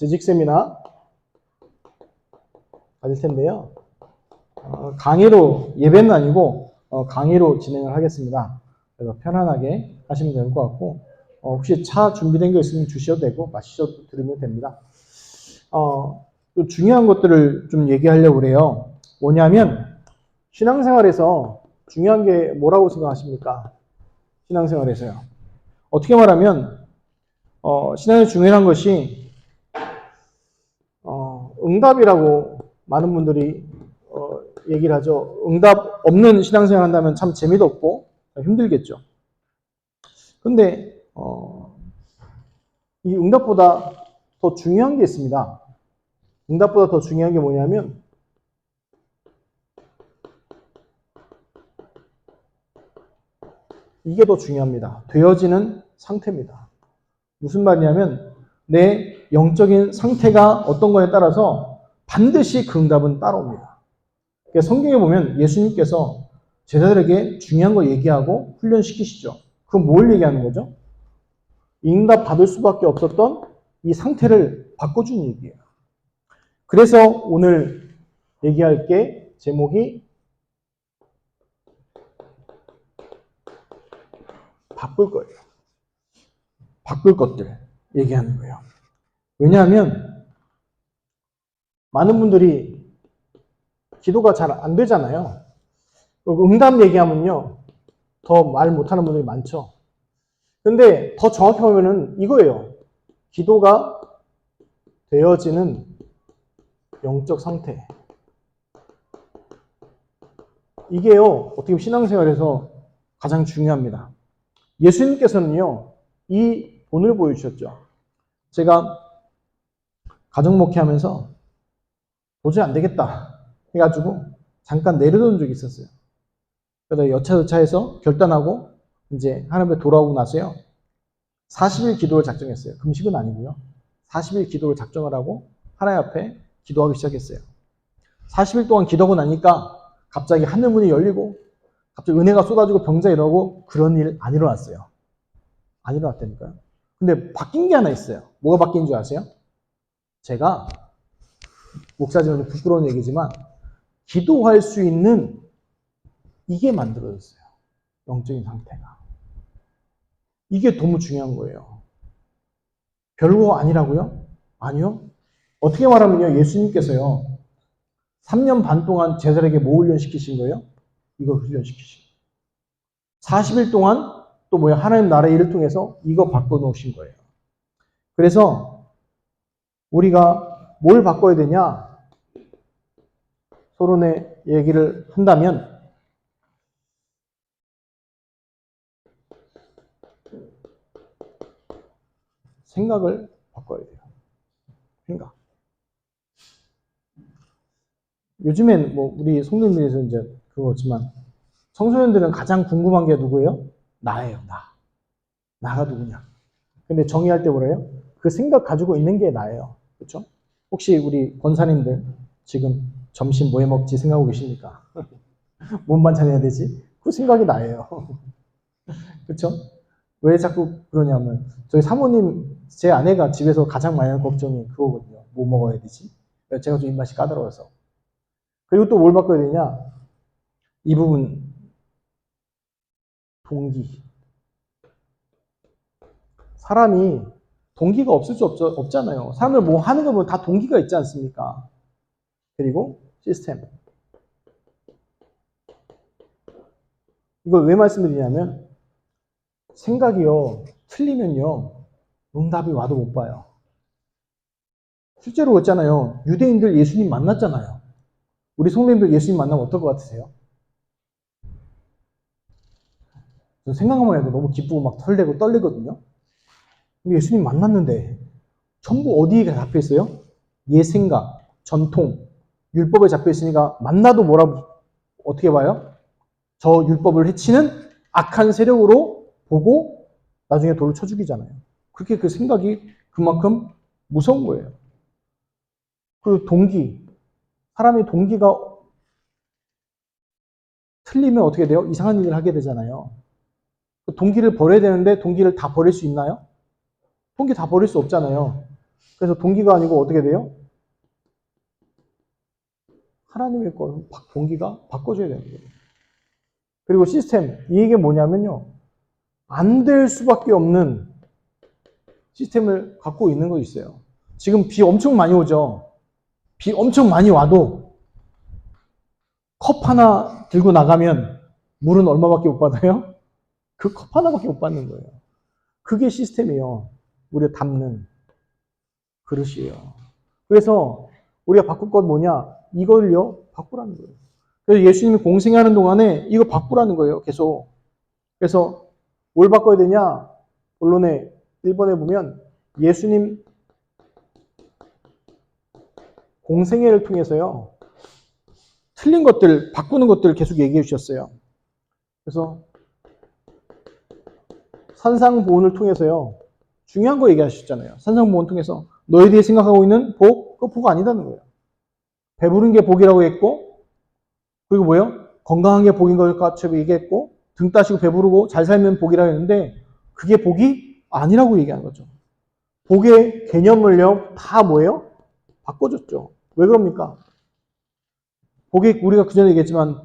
재직 세미나 가질 텐데요. 강의로, 예배는 아니고 강의로 진행을 하겠습니다. 그래서 편안하게 하시면 될 것 같고, 혹시 차 준비된 거 있으면 주셔도 되고 마시셔도 들으면 됩니다. 또 중요한 것들을 좀 얘기하려고 그래요. 뭐냐면 신앙생활에서 중요한 게 뭐라고 생각하십니까? 신앙생활에서요. 어떻게 말하면 신앙에 중요한 것이 응답이라고 많은 분들이 얘기를 하죠. 응답 없는 신앙생활 한다면 참 재미도 없고 힘들겠죠. 근데 이 응답보다 더 중요한 게 있습니다. 응답보다 더 중요한 게 뭐냐면 이게 더 중요합니다. 되어지는 상태입니다. 무슨 말이냐면 내 영적인 상태가 어떤 거에 따라서 반드시 그 응답은 따라옵니다. 그러니까 성경에 보면 예수님께서 제자들에게 중요한 거 얘기하고 훈련시키시죠. 그럼 뭘 얘기하는 거죠? 응답 받을 수밖에 없었던 이 상태를 바꿔주는 얘기예요. 그래서 오늘 얘기할 게 제목이 바꿀 거예요. 바꿀 것들 얘기하는 거예요. 왜냐하면 많은 분들이 기도가 잘 안 되잖아요. 응답 얘기하면요. 더 말 못하는 분들이 많죠. 근데 더 정확히 보면은 이거예요. 기도가 되어지는 영적 상태. 이게요. 어떻게 보면 신앙생활에서 가장 중요합니다. 예수님께서는요. 이 본을 보여주셨죠. 제가 가정 목회하면서 도저히 안 되겠다 해가지고 잠깐 내려놓은 적이 있었어요. 그래서 여차저차해서 결단하고 이제 하나님께 돌아오고 나서요. 40일 기도를 작정했어요. 금식은 아니고요. 40일 기도를 작정을 하고 하나님 앞에 기도하기 시작했어요. 40일 동안 기도하고 나니까 갑자기 하늘문이 열리고 갑자기 은혜가 쏟아지고 병자 일어나고 그런 일 안 일어났어요. 안 일어났다니까요. 근데 바뀐 게 하나 있어요. 뭐가 바뀐 줄 아세요? 제가 목사지만 부끄러운 얘기지만 기도할 수 있는 이게 만들어졌어요. 영적인 상태가. 이게 너무 중요한 거예요. 별거 아니라고요? 아니요. 어떻게 말하면요. 예수님께서요. 3년 반 동안 제자들에게 뭐 훈련시키신 거예요? 이거 훈련시키신 거예요. 40일 동안 또 뭐야? 하나님 나라의 일을 통해서 이거 바꿔놓으신 거예요. 그래서 우리가 뭘 바꿔야 되냐? 서론의 얘기를 한다면 생각을 바꿔야 돼요. 생각. 요즘엔 뭐 우리 성도님들에서 이제 그거지만 청소년들은 가장 궁금한 게 누구예요? 나예요. 나. 나가 누구냐? 근데 정의할 때 뭐래요? 그 생각 가지고 있는 게 나예요. 그렇죠? 혹시 우리 권사님들 지금 점심 뭐 해 먹지 생각하고 계십니까? 뭔 반찬 해야 되지? 그 생각이 나예요. 그렇죠? 왜 자꾸 그러냐면 저희 사모님 제 아내가 집에서 가장 많이 하는 걱정이 그거거든요. 뭐 먹어야 되지? 제가 좀 입맛이 까다로워서. 그리고 또 뭘 바꿔야 되냐? 이 부분 동기. 사람이 동기가 없을 수 없잖아요. 사람들 뭐 하는 거 보면 다 동기가 있지 않습니까? 그리고 시스템. 이걸 왜 말씀드리냐면 생각이요. 틀리면요. 응답이 와도 못 봐요. 실제로 그랬잖아요. 유대인들 예수님 만났잖아요. 우리 성도님들 예수님 만나면 어떨 것 같으세요? 생각만 해도 너무 기쁘고 막 설레고 떨리거든요. 근데 예수님 만났는데 전부 어디에 잡혀 있어요? 옛 생각, 전통, 율법에 잡혀 있으니까 만나도 뭐라고 어떻게 봐요? 저 율법을 해치는 악한 세력으로 보고 나중에 돌을 쳐 죽이잖아요. 그렇게 그 생각이 그만큼 무서운 거예요. 그 동기, 사람의 동기가 틀리면 어떻게 돼요? 이상한 일을 하게 되잖아요. 그 동기를 버려야 되는데 동기를 다 버릴 수 있나요? 동기 다 버릴 수 없잖아요. 그래서 동기가 아니고 어떻게 돼요? 하나님의 거 동기가 바꿔줘야 되는 거예요. 그리고 시스템, 이게 뭐냐면요. 안 될 수밖에 없는 시스템을 갖고 있는 거 있어요. 지금 비 엄청 많이 오죠. 비 엄청 많이 와도 컵 하나 들고 나가면 물은 얼마밖에 못 받아요? 그 컵 하나밖에 못 받는 거예요. 그게 시스템이에요. 우리가 담는 그릇이에요. 그래서 우리가 바꿀 건 뭐냐? 이걸요, 바꾸라는 거예요. 그래서 예수님이 공생하는 동안에 이거 바꾸라는 거예요, 계속. 그래서 뭘 바꿔야 되냐? 본론에 1번에 보면 예수님 공생애를 통해서요, 틀린 것들, 바꾸는 것들을 계속 얘기해 주셨어요. 그래서 산상보훈을 통해서요, 중요한 거 얘기하셨잖아요. 산상보훈 통해서 너희들이 생각하고 있는 복, 그거 복 아니다는 거예요. 배부른 게 복이라고 했고, 그리고 뭐요? 건강한 게 복인 것처럼 얘기했고, 등 따시고 배부르고 잘 살면 복이라고 했는데, 그게 복이 아니라고 얘기한 거죠. 복의 개념을요, 다 뭐예요? 바꿔줬죠. 왜 그럽니까? 복의, 우리가 그전에 얘기했지만,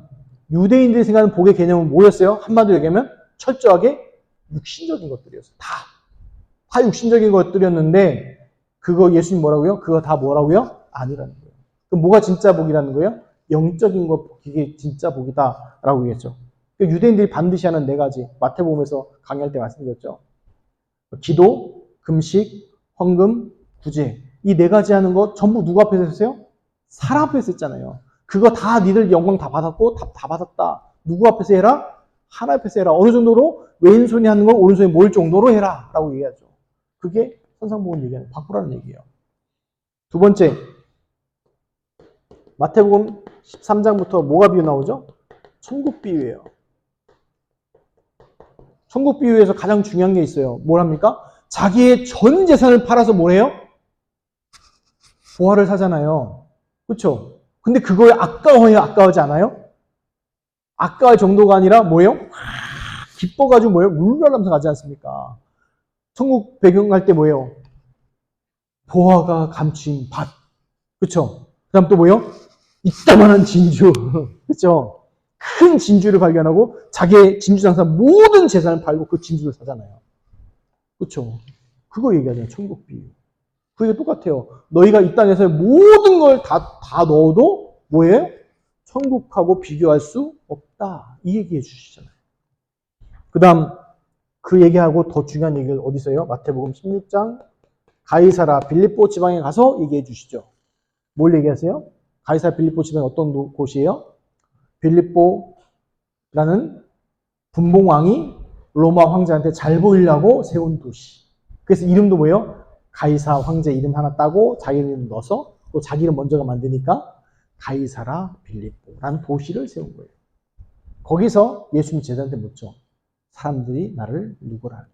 유대인들이 생각하는 복의 개념은 뭐였어요? 한마디로 얘기하면 철저하게 육신적인 것들이었어요. 다 육신적인 것들이었는데, 그거 예수님 뭐라고요? 그거 다 뭐라고요? 아니라는 거예요. 그럼 뭐가 진짜 복이라는 거예요? 영적인 것, 이게 진짜 복이다라고 얘기했죠. 유대인들이 반드시 하는 4가지, 마태복음에서 강의할 때 말씀드렸죠. 기도, 금식, 헌금, 구제. 이 4가지 하는 거 전부 누구 앞에서 했어요? 사람 앞에서 했잖아요. 그거 다 니들 영광 다 받았고 다 받았다. 누구 앞에서 해라? 하나님 앞에서 해라. 어느 정도로 왼손이 하는 걸 오른손이 모일 정도로 해라 라고 얘기하죠. 그게 산상보훈 얘기하는 바꾸라는 얘기예요. 두 번째, 마태복음 13장부터 뭐가 비유 나오죠? 천국 비유예요. 천국 비유에서 가장 중요한 게 있어요. 뭘 합니까? 자기의 전 재산을 팔아서 뭘 해요? 보화를 사잖아요. 그렇죠? 근데 그거에 아까워요? 아까워하지 않아요? 아까울 정도가 아니라 뭐예요? 기뻐가지고 뭐예요? 울면서 가지 않습니까? 천국 배경할 때 뭐예요? 보화가 감추인 밭. 그렇죠? 그 다음 또 뭐예요? 이따만한 진주. 그렇죠? 큰 진주를 발견하고 자기의 진주 장사 모든 재산을 팔고 그 진주를 사잖아요. 그렇죠? 그거 얘기하잖아요. 천국 비유. 그게 똑같아요. 너희가 이 땅에서 모든 걸 다 넣어도 뭐예요? 천국하고 비교할 수 없다. 이 얘기해 주시잖아요. 그 다음 그 얘기하고 더 중요한 얘기를 어디서 해요? 마태복음 16장 가이사라 빌립보 지방에 가서 얘기해 주시죠. 뭘 얘기하세요? 가이사라 빌립보 지방이 어떤 곳이에요? 빌립보라는 분봉왕이 로마 황제한테 잘 보이려고 세운 도시. 그래서 이름도 뭐예요? 가이사 황제 이름 하나 따고 자기 이름 넣어서 또 자기 이름 먼저가 만드니까 가이사라 빌립보라는 도시를 세운 거예요. 거기서 예수님 제자한테 묻죠. 사람들이 나를 누구라 하느냐.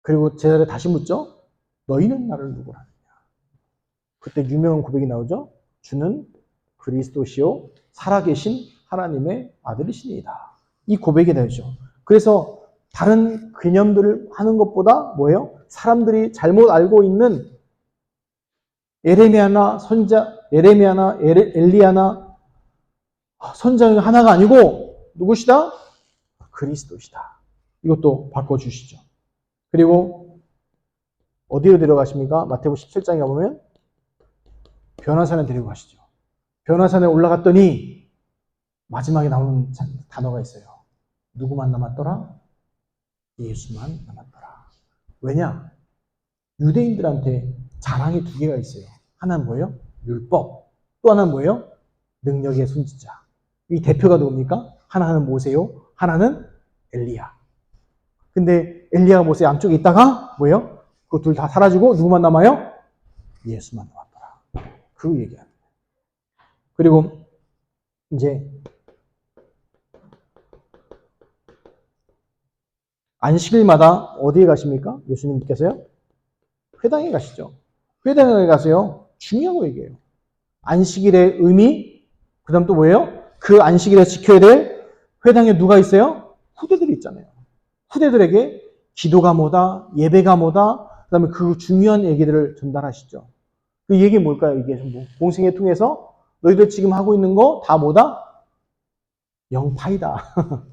그리고 제자를 다시 묻죠. 너희는 나를 누구라 하느냐. 그때 유명한 고백이 나오죠. 주는 그리스도시요 살아계신 하나님의 아들이시니이다. 이 고백이 되죠. 그래서 다른 개념들을 하는 것보다 뭐예요? 사람들이 잘못 알고 있는 에레미야나 엘리야나 선장 하나가 아니고 누구시다? 그리스도시다. 이것도 바꿔주시죠. 그리고 어디로 데려가십니까? 마태복음 17장에 가보면 변화산에 데리고 가시죠. 변화산에 올라갔더니 마지막에 나오는 단어가 있어요. 누구만 남았더라? 예수만 남았더라. 왜냐? 유대인들한테 자랑이 2개가 있어요. 하나는 뭐예요? 율법. 또 하나는 뭐예요? 능력의 손짓자. 이 대표가 누굽니까? 하나는 모세요. 하나는 엘리야. 근데 엘리야와 모세 양쪽에 있다가 뭐예요? 그 둘 다 사라지고 누구만 남아요? 예수만 남았더라. 그 얘기합니다. 그리고 이제 안식일마다 어디에 가십니까? 예수님께서요? 회당에 가시죠. 회당에 가서요. 중요한 거 얘기해요. 안식일의 의미, 그 다음 또 뭐예요? 그 안식일에 지켜야 될 회당에 누가 있어요? 후대들이 있잖아요. 후대들에게 기도가 뭐다, 예배가 뭐다, 다음에 그 중요한 얘기들을 전달하시죠. 그 얘기 뭘까요? 이게 전부. 공생애 통해서 너희들 지금 하고 있는 거 다 뭐다? 영파이다.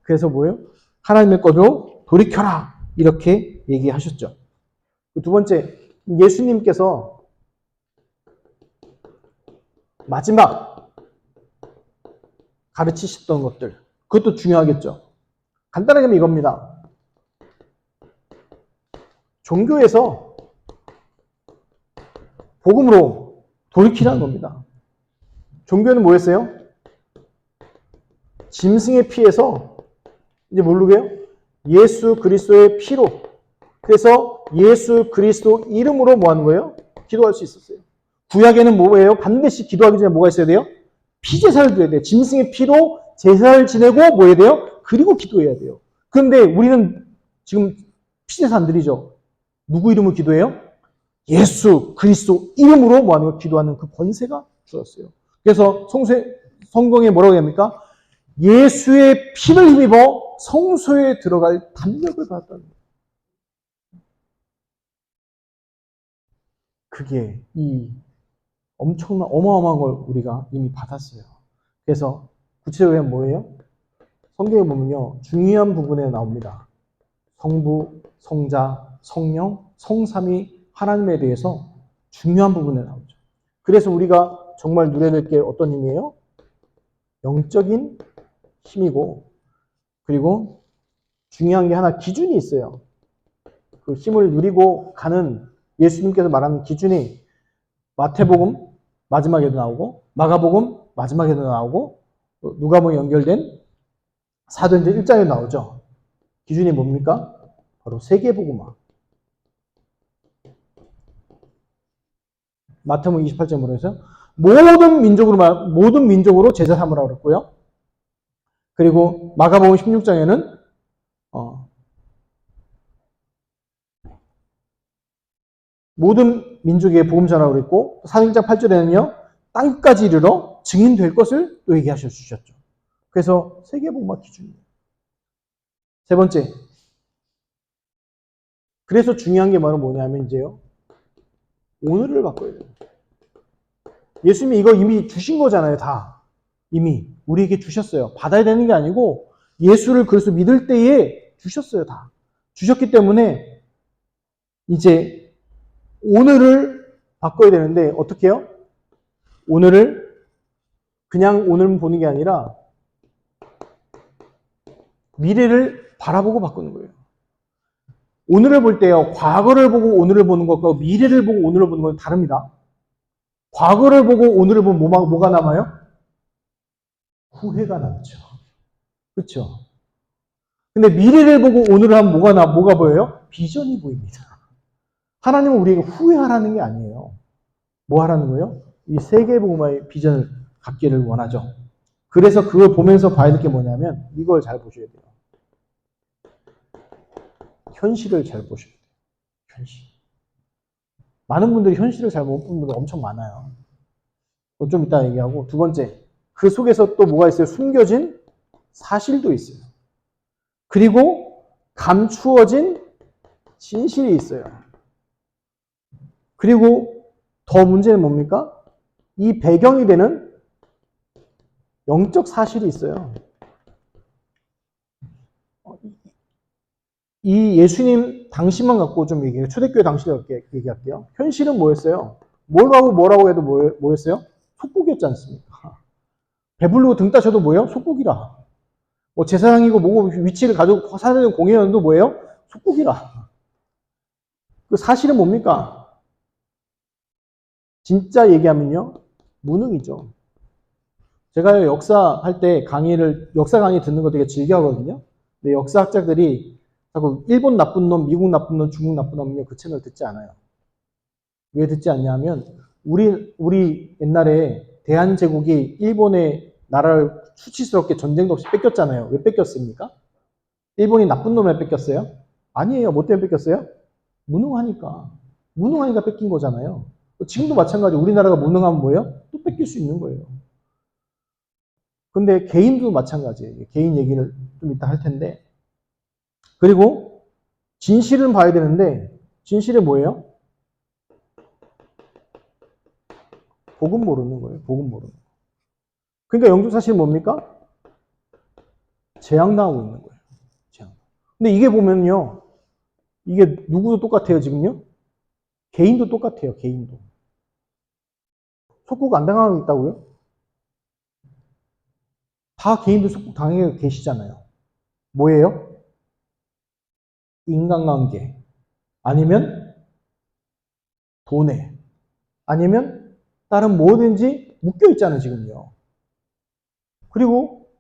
그래서 뭐예요? 하나님의 것으로 돌이켜라. 이렇게 얘기하셨죠. 두 번째, 예수님께서 마지막 가르치셨던 것들. 그것도 중요하겠죠. 간단하게 하면 이겁니다. 종교에서 복음으로 돌이키라는 겁니다. 종교는 뭐였어요? 짐승의 피에서 이제 모르게요? 예수 그리스도의 피로. 그래서 예수 그리스도 이름으로 뭐 하는 거예요? 기도할 수 있었어요. 구약에는 뭐예요? 반드시 기도하기 전에 뭐가 있어야 돼요? 피제사를 드려야 돼요. 짐승의 피로 제사를 지내고 뭐 해야 돼요? 그리고 기도해야 돼요. 그런데 우리는 지금 피제사 안 드리죠? 누구 이름으로 기도해요? 예수 그리스도 이름으로 뭐 하는 거 기도하는 그 권세가 주었어요. 그래서 성경에 뭐라고 합니까? 예수의 피를 힘입어 성소에 들어갈 담력을 받았다는 거예요. 그게 이 엄청난 어마어마한 걸 우리가 이미 받았어요. 그래서 구체적으로 뭐예요? 성경에 보면요. 중요한 부분에 나옵니다. 성부, 성자, 성령, 성삼위 하나님에 대해서 중요한 부분에 나오죠. 그래서 우리가 정말 누려야 될 게 어떤 힘이에요? 영적인 힘이고, 그리고 중요한 게 하나 기준이 있어요. 그 힘을 누리고 가는 예수님께서 말하는 기준이 마태복음 마지막에도 나오고, 마가복음 마지막에도 나오고, 누가복음 연결된 사도행전 1장에 나오죠. 기준이 뭡니까? 바로 세계복음화. 마태복음 28장 뭐라 해서 모든 민족으로 제자 삼으라고 그랬고요. 그리고 마가복음 16장에는 모든 민족에게 복음 전하라고 그랬고, 사도행전 8절에는요. 땅끝까지 이르러 증인될 것을 또 얘기하셔 주셨죠. 그래서 세계복음화 기준이에요. 세 번째. 그래서 중요한 게 바로 뭐냐면 이제요. 오늘을 바꿔야 돼요. 예수님이 이거 이미 주신 거잖아요, 다. 이미 우리에게 주셨어요. 받아야 되는 게 아니고 예수를 그래서 믿을 때에 주셨어요, 다. 주셨기 때문에 이제 오늘을 바꿔야 되는데 어떻게 해요? 오늘을 그냥 오늘 보는 게 아니라 미래를 바라보고 바꾸는 거예요. 오늘을 볼 때요, 과거를 보고 오늘을 보는 것과 미래를 보고 오늘을 보는 건 다릅니다. 과거를 보고 오늘을 보면 뭐가 남아요? 후회가 남죠. 그렇죠? 근데 미래를 보고 오늘을 하면 뭐가 보여요? 비전이 보입니다. 하나님은 우리에게 후회하라는 게 아니에요. 뭐 하라는 거예요? 이 세계복음화의 비전을 갖기를 원하죠. 그래서 그걸 보면서 봐야 될 게 뭐냐면 이걸 잘 보셔야 돼요. 현실을 잘 보셔야 돼요. 현실. 많은 분들이 현실을 잘 못 보는 분들 엄청 많아요. 좀 이따 얘기하고. 두 번째, 그 속에서 또 뭐가 있어요? 숨겨진 사실도 있어요. 그리고 감추어진 진실이 있어요. 그리고 더 문제는 뭡니까? 이 배경이 되는 영적 사실이 있어요. 이 예수님 당시만 갖고 좀 얘기해요. 초대교회 당시를 얘기할게요. 현실은 뭐였어요? 뭐라고 해도 뭐였어요? 속국이었지 않습니까? 배부르고 등 따셔도 뭐예요? 속국이라. 뭐 제사장이고 뭐고 위치를 가지고 사는 공회원도 뭐예요? 속국이라. 그 사실은 뭡니까? 진짜 얘기하면요. 무능이죠. 제가 역사할 때 역사 강의 듣는 거 되게 즐겨 하거든요. 근데 역사학자들이 자꾸 일본 나쁜 놈, 미국 나쁜 놈, 중국 나쁜 놈은요, 그 채널 듣지 않아요. 왜 듣지 않냐면, 우리 옛날에 대한제국이 일본의 나라를 수치스럽게 전쟁도 없이 뺏겼잖아요. 왜 뺏겼습니까? 일본이 나쁜 놈에 뺏겼어요? 아니에요. 뭐 때문에 뺏겼어요? 무능하니까. 무능하니까 뺏긴 거잖아요. 지금도 마찬가지. 우리나라가 무능하면 뭐예요? 또 뺏길 수 있는 거예요. 근데 개인도 마찬가지예요. 개인 얘기를 좀 이따 할 텐데. 그리고 진실은 봐야 되는데 진실이 뭐예요? 복음 모르는 거예요. 복음 모르는 거. 그러니까 영주사실은 뭡니까? 재앙당하고 있는 거예요. 재앙. 근데 이게 보면요. 이게 누구도 똑같아요, 지금요? 개인도 똑같아요, 개인도. 속국 안 당하고 있다고요? 다 개인도 속국 당하고 계시잖아요. 뭐예요? 인간관계. 아니면 돈에. 아니면 다른 뭐든지 묶여 있잖아요, 지금요. 그리고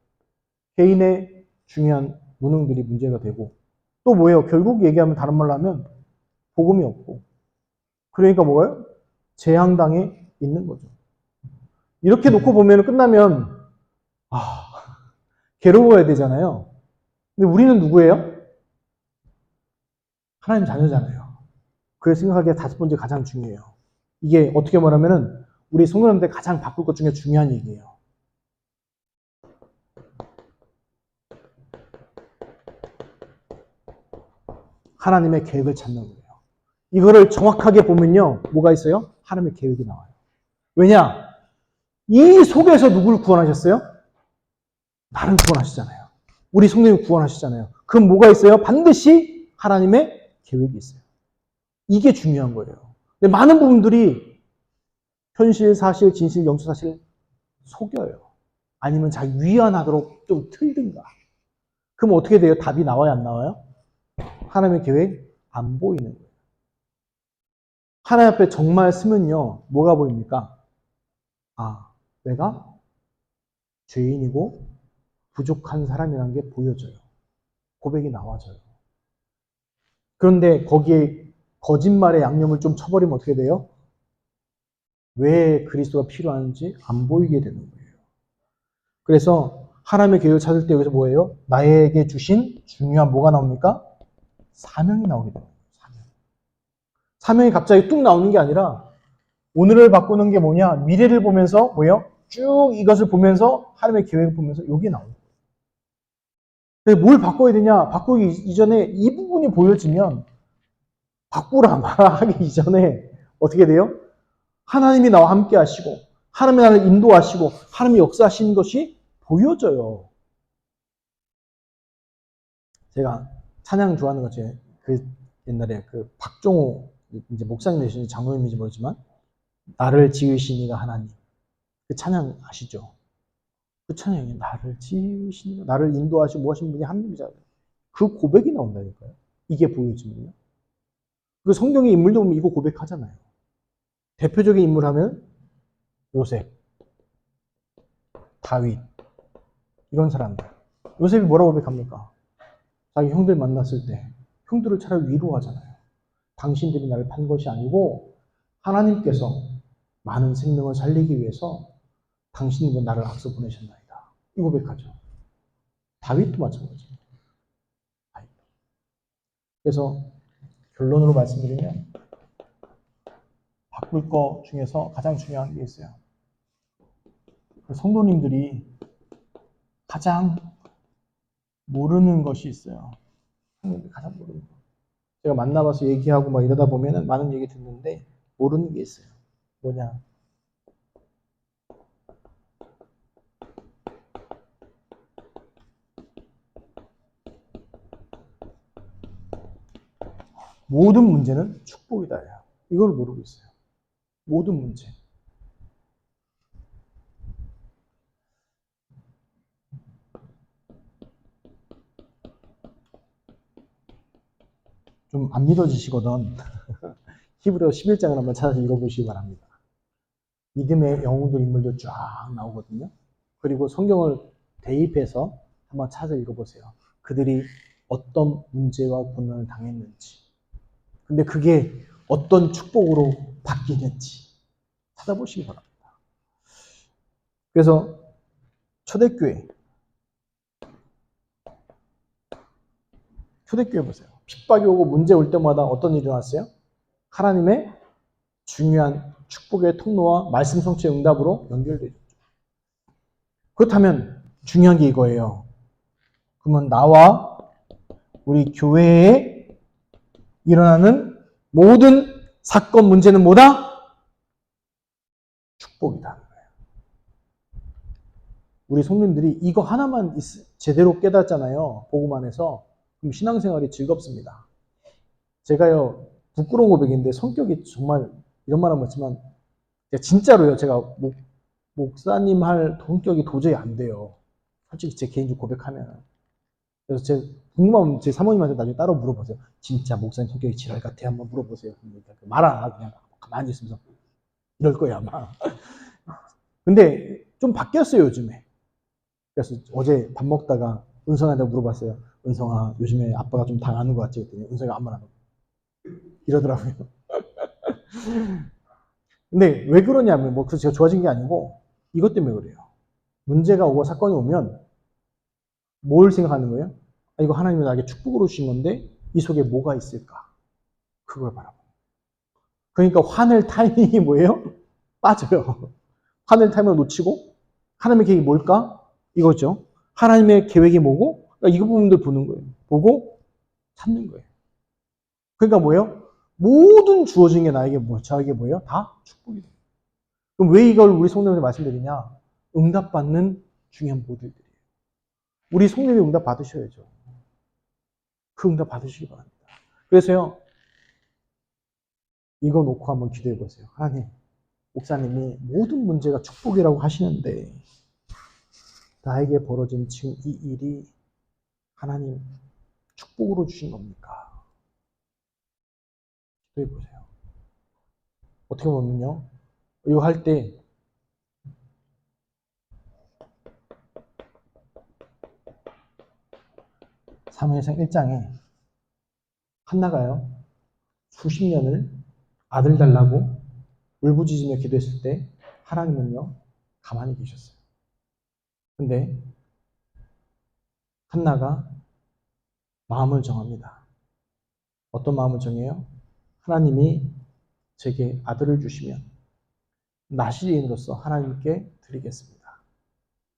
개인의 중요한 무능들이 문제가 되고 또 뭐예요? 결국 얘기하면 다른 말로 하면 복음이 없고 그러니까 뭐예요? 재앙당에 있는 거죠. 이렇게 놓고 보면 끝나면 괴로워야 되잖아요. 근데 우리는 누구예요? 하나님 자녀잖아요. 그래서 생각하기에 다섯 번째 가장 중요해요. 이게 어떻게 말하면은 우리 성도님들 가장 바꿀 것 중에 중요한 얘기예요. 하나님의 계획을 찾는 거예요. 이거를 정확하게 보면요. 뭐가 있어요? 하나님의 계획이 나와요. 왜냐? 이 속에서 누구를 구원하셨어요? 나를 구원하시잖아요. 우리 성도님 구원하시잖아요. 그럼 뭐가 있어요? 반드시 하나님의 계획이 있어요. 이게 중요한 거예요. 근데 많은 부분들이 현실, 사실, 진실, 영적 사실을 속여요. 아니면 자기 위안하도록 좀 틀든가. 그럼 어떻게 돼요? 답이 나와요? 안 나와요? 하나님의 계획 안 보이는 거예요. 하나님 앞에 정말 쓰면요. 뭐가 보입니까? 내가 죄인이고 부족한 사람이라는 게 보여져요. 고백이 나와져요. 그런데 거기에 거짓말의 양념을 좀 쳐버리면 어떻게 돼요? 왜 그리스도가 필요한지 안 보이게 되는 거예요. 그래서 하나님의 계획을 찾을 때 여기서 뭐예요? 나에게 주신 중요한 뭐가 나옵니까? 사명이 나오게 돼요. 사명이 갑자기 뚝 나오는 게 아니라 오늘을 바꾸는 게 뭐냐? 미래를 보면서 뭐예요? 쭉 이것을 보면서 하나님의 계획을 보면서 여기 나오는 거예요. 뭘 바꿔야 되냐? 바꾸기 이전에 이 부분이 보여지면 바꾸라 말하기 이전에 어떻게 돼요? 하나님이 나와 함께 하시고 하나님이 나를 인도하시고 하나님이 역사하시는 것이 보여져요. 제가 찬양 좋아하는 거 그 옛날에 그 박종호 이제 목사님 되신 장로님인지 모르지만 나를 지으신 이가 하나님 그 찬양 아시죠? 그 찬양이 나를 지으신 이가 나를 인도하시고 뭐 하신 분이 하나님이잖아요. 그 고백이 나온다니까요. 이게 보여지면요. 그 성경의 인물도 보면 이거 고백하잖아요. 대표적인 인물 하면 요셉, 다윗 이런 사람들. 요셉이 뭐라고 고백합니까? 자기 형들 만났을 때 형들을 차라리 위로하잖아요. 당신들이 나를 판 것이 아니고 하나님께서 많은 생명을 살리기 위해서 당신이 나를 앞서 보내셨나이다. 이 고백하죠. 다윗도 마찬가지예요. 그래서 결론으로 말씀드리면 바꿀 것 중에서 가장 중요한 게 있어요. 성도님들이 가장 모르는 것이 있어요. 가장 모르는 거. 제가 만나봐서 얘기하고 막 이러다 보면은 많은 얘기 듣는데 모르는 게 있어요. 뭐냐? 모든 문제는 축복이다. 이걸 모르고 있어요. 모든 문제. 좀 안 믿어지시거든. 히브리서 11장을 한번 찾아서 읽어보시기 바랍니다. 믿음의 영웅들 인물들 쫙 나오거든요. 그리고 성경을 대입해서 한번 찾아 읽어보세요. 그들이 어떤 문제와 고난을 당했는지. 근데 그게 어떤 축복으로 바뀌는지 찾아보시기 바랍니다. 그래서 초대교회 보세요. 핍박이 오고 문제 올 때마다 어떤 일이 일어났어요? 하나님의 중요한 축복의 통로와 말씀 성취의 응답으로 연결되죠. 그렇다면 중요한 게 이거예요. 그러면 나와 우리 교회에 일어나는 모든 사건 문제는 뭐다? 축복이다. 우리 성도님들이 이거 하나만 제대로 깨닫잖아요. 복음 안에서. 그럼 신앙생활이 즐겁습니다. 제가요, 부끄러운 고백인데 성격이 정말 이런 말 하면 그렇지만 진짜로요. 제가 목사님 할 성격이 도저히 안 돼요. 솔직히 제 개인적 고백하면. 그래서 궁금하면 제 사모님한테 나중에 따로 물어보세요. 진짜 목사님 성격이 지랄 같아? 한번 물어보세요. 말 안 하고 그냥 가만히 있으면서 이럴 거야 아마. 근데 좀 바뀌었어요 요즘에. 그래서 어제 밥 먹다가 은성한테 물어봤어요. 은성아, 요즘에 아빠가 좀 당하는 것 같지? 그랬더니 은성이가 아무 말 안 하고 이러더라고요. 근데 왜 그러냐면 그래서 제가 좋아진 게 아니고 이것 때문에 그래요. 문제가 오고 사건이 오면 뭘 생각하는 거예요? 이거 하나님이 나에게 축복으로 주신 건데 이 속에 뭐가 있을까? 그걸 바라보고. 그러니까 화낼 타이밍이 뭐예요? 빠져요. 화낼 타이밍을 놓치고 하나님의 계획이 뭘까? 이거죠. 하나님의 계획이 뭐고? 그러니까 이 부분들 보는 거예요. 보고 찾는 거예요. 그러니까 뭐예요? 모든 주어진 게 나에게 저에게 뭐예요? 다 축복이 돼요. 그럼 왜 이걸 우리 성도님한테 말씀드리냐? 응답받는 중요한 모델들이에요. 우리 성도님이 응답 받으셔야죠. 그 응답 받으시기 바랍니다. 그래서요, 이거 놓고 한번 기도해 보세요. 하나님, 목사님이 모든 문제가 축복이라고 하시는데 나에게 벌어진 지금 이 일이 하나님 축복으로 주신 겁니까? 기도해 보세요. 어떻게 보면요, 이거 할 때 사무엘상 1장에 한나가요, 수십 년을 아들 달라고 울부짖으며 기도했을 때 하나님은요, 가만히 계셨어요. 근데 한나가 마음을 정합니다. 어떤 마음을 정해요? 하나님이 제게 아들을 주시면 나시린으로서 하나님께 드리겠습니다.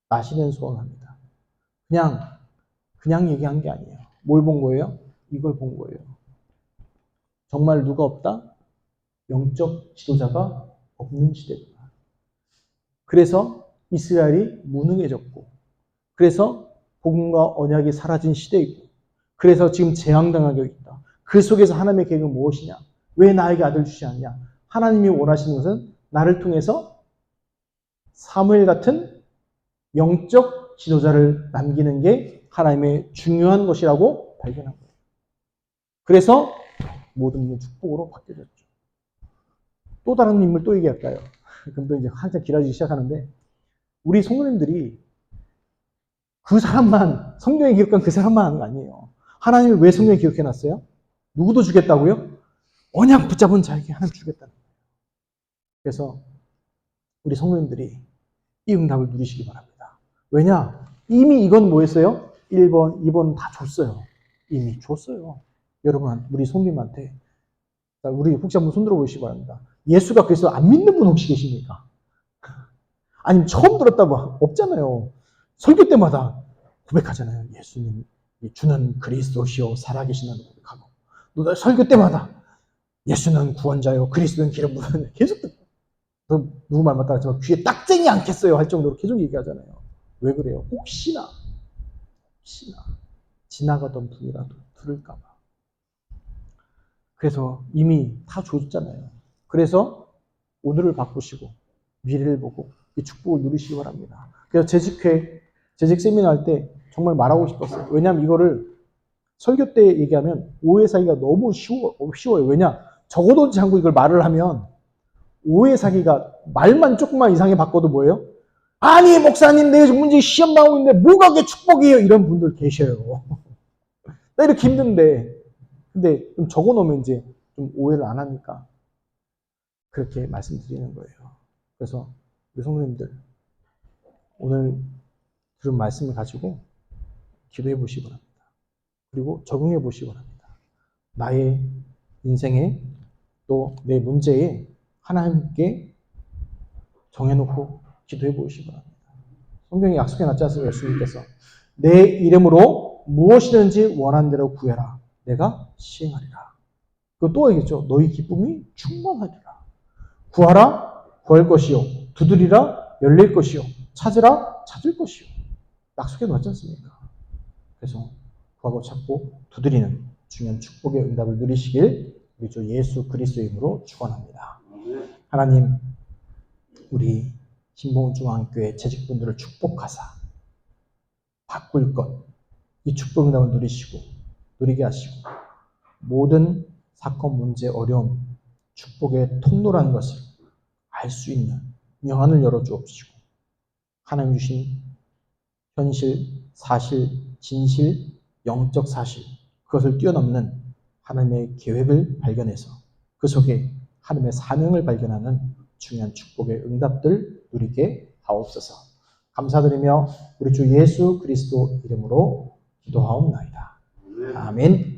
나시린 소원합니다. 그냥 얘기한 게 아니에요. 뭘 본 거예요? 이걸 본 거예요. 정말 누가 없다? 영적 지도자가 없는 시대구나. 그래서 이스라엘이 무능해졌고, 그래서 복음과 언약이 사라진 시대이고, 그래서 지금 재앙당하고 있다. 그 속에서 하나님의 계획은 무엇이냐? 왜 나에게 아들 주시 않냐? 하나님이 원하시는 것은 나를 통해서 사무엘 같은 영적 지도자를 남기는 게 하나님의 중요한 것이라고 발견한 거예요. 그래서 모든 게 축복으로 바뀌어졌죠. 또 다른 인물 또 얘기할까요? 그럼 또 이제 한참 길어지기 시작하는데, 우리 성도님들이 그 사람만, 성경에 기록한 그 사람만 하는 거 아니에요. 하나님이 왜 성경에 기록해놨어요? 누구도 주겠다고요? 언약 붙잡은 자에게 하나님 주겠다는 거예요. 그래서 우리 성도님들이 이 응답을 누리시기 바랍니다. 왜냐? 이미 이건 뭐였어요? 1번, 2번 다 줬어요. 이미 줬어요. 여러분, 우리 성도님한테. 우리 혹시 한번 손들어 보시기 바랍니다. 예수가 그래서 안 믿는 분 혹시 계십니까? 아니면 처음 들었다고 없잖아요. 설교 때마다 고백하잖아요. 예수님, 주는 그리스도시요 살아계신다는 고백하고. 너 설교 때마다 예수는 구원자요 그리스도는 기름 부으는 계속 누구 말 맞다 하지만 귀에 딱쟁이 않겠어요 할 정도로 계속 얘기하잖아요. 왜 그래요? 혹시나 지나가던 분이라도 들을까 봐. 그래서 이미 다 줬잖아요. 그래서 오늘을 바꾸시고 미래를 보고 이 축복을 누리시기 바랍니다. 그래서 재직 세미나 할 때 정말 말하고 싶었어요. 왜냐하면 이거를 설교 때 얘기하면 오해 사기가 너무 쉬워요. 왜냐? 적어도 않고 이걸 말을 하면 오해 사기가 말만 조금만 이상하게 바꿔도 뭐예요? 아니 목사님 내 문제 시험 나오고 있는데 뭐가 그게 축복이에요? 이런 분들 계셔요. 나 이렇게 힘든데 근데 좀 적어놓으면 이제 좀 오해를 안 하니까 그렇게 말씀드리는 거예요. 그래서 우리 성도님들 오늘 들은 말씀을 가지고 기도해 보시기 바랍니다. 그리고 적용해 보시기 바랍니다. 나의 인생에 또 내 문제에 하나님께 정해놓고 기도해 보시기 바랍니다. 성경에 약속해 놨지 않습니까? 예수님께서 내 이름으로 무엇이든지 원하는 대로 구해라. 내가 시행하리라. 그리고 또 얘기했죠. 너희 기쁨이 충만하리라. 구하라 구할 것이요. 두드리라 열릴 것이요. 찾으라 찾을 것이요. 약속에도 맞지 않습니까? 그래서 구하고 찾고 두드리는 중요한 축복의 응답을 누리시길 우리 주 예수 그리스도의 이름으로 축원합니다. 하나님, 우리 신봉중앙교회 재직분들을 축복하사 바꿀 것, 이 축복 응답을 누리시고 누리게 하시고 모든 사건, 문제, 어려움, 축복의 통로라는 것을 알 수 있는 영안을 열어주옵시고 하나님 주신 현실, 사실, 진실, 영적 사실 그것을 뛰어넘는 하나님의 계획을 발견해서 그 속에 하나님의 사명을 발견하는 중요한 축복의 응답들 누리게 하옵소서. 감사드리며 우리 주 예수 그리스도 이름으로 기도하옵나이다. 아멘.